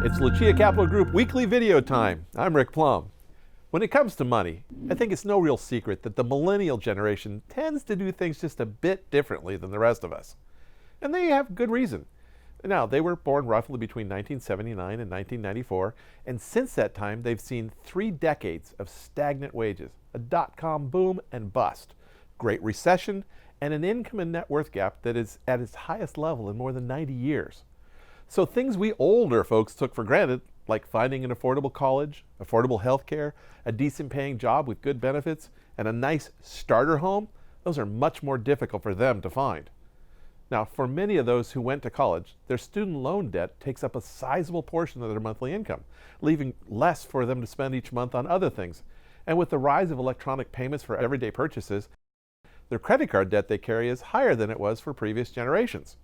It's Lucia Capital Group weekly video time. I'm Rick Plum. When it comes to money, I think it's no real secret that the millennial generation tends to do things just a bit differently than the rest of us. And they have good reason. Now, they were born roughly between 1979 and 1994, and since that time, they've seen 3 decades of stagnant wages, a dot-com boom and bust, Great Recession, and an income and net worth gap that is at its highest level in more than 90 years. So things we older folks took for granted, like finding an affordable college, affordable health care, a decent paying job with good benefits, and a nice starter home, those are much more difficult for them to find. Now, for many of those who went to college, their student loan debt takes up a sizable portion of their monthly income, leaving less for them to spend each month on other things. And with the rise of electronic payments for everyday purchases, their credit card debt they carry is higher than it was for previous generations.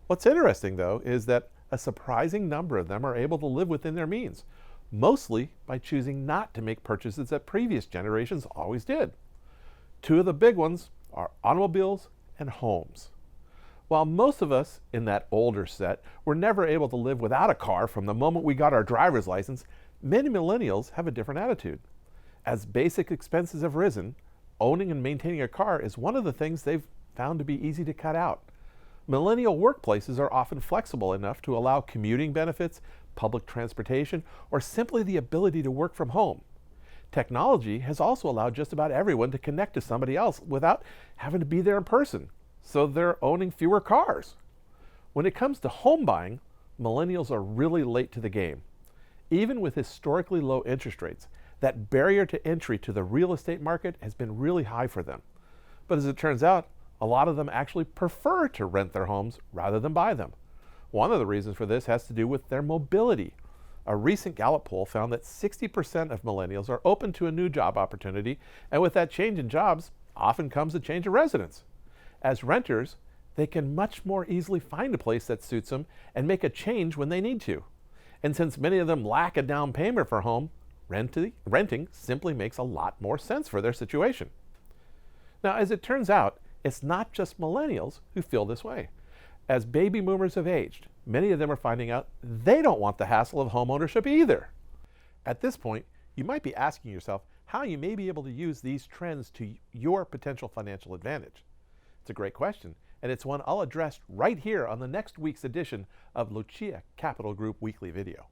What's interesting, though, is that a surprising number of them are able to live within their means, mostly by choosing not to make purchases that previous generations always did. 2 of the big ones are automobiles and homes. While most of us in that older set were never able to live without a car from the moment we got our driver's license, many millennials have a different attitude. As basic expenses have risen, owning and maintaining a car is one of the things they've found to be easy to cut out. Millennial workplaces are often flexible enough to allow commuting benefits, public transportation, or simply the ability to work from home. Technology has also allowed just about everyone to connect to somebody else without having to be there in person, so they're owning fewer cars. When it comes to home buying, millennials are really late to the game. Even with historically low interest rates, that barrier to entry to the real estate market has been really high for them. But as it turns out, a lot of them actually prefer to rent their homes rather than buy them. One of the reasons for this has to do with their mobility. A recent Gallup poll found that 60% of millennials are open to a new job opportunity, and with that change in jobs, often comes a change of residence. As renters, they can much more easily find a place that suits them and make a change when they need to. And since many of them lack a down payment for a home, renting simply makes a lot more sense for their situation. Now, as it turns out, it's not just millennials who feel this way. As baby boomers have aged, many of them are finding out they don't want the hassle of homeownership either. At this point, you might be asking yourself how you may be able to use these trends to your potential financial advantage. It's a great question, and it's one I'll address right here on the next week's edition of Lucia Capital Group Weekly Video.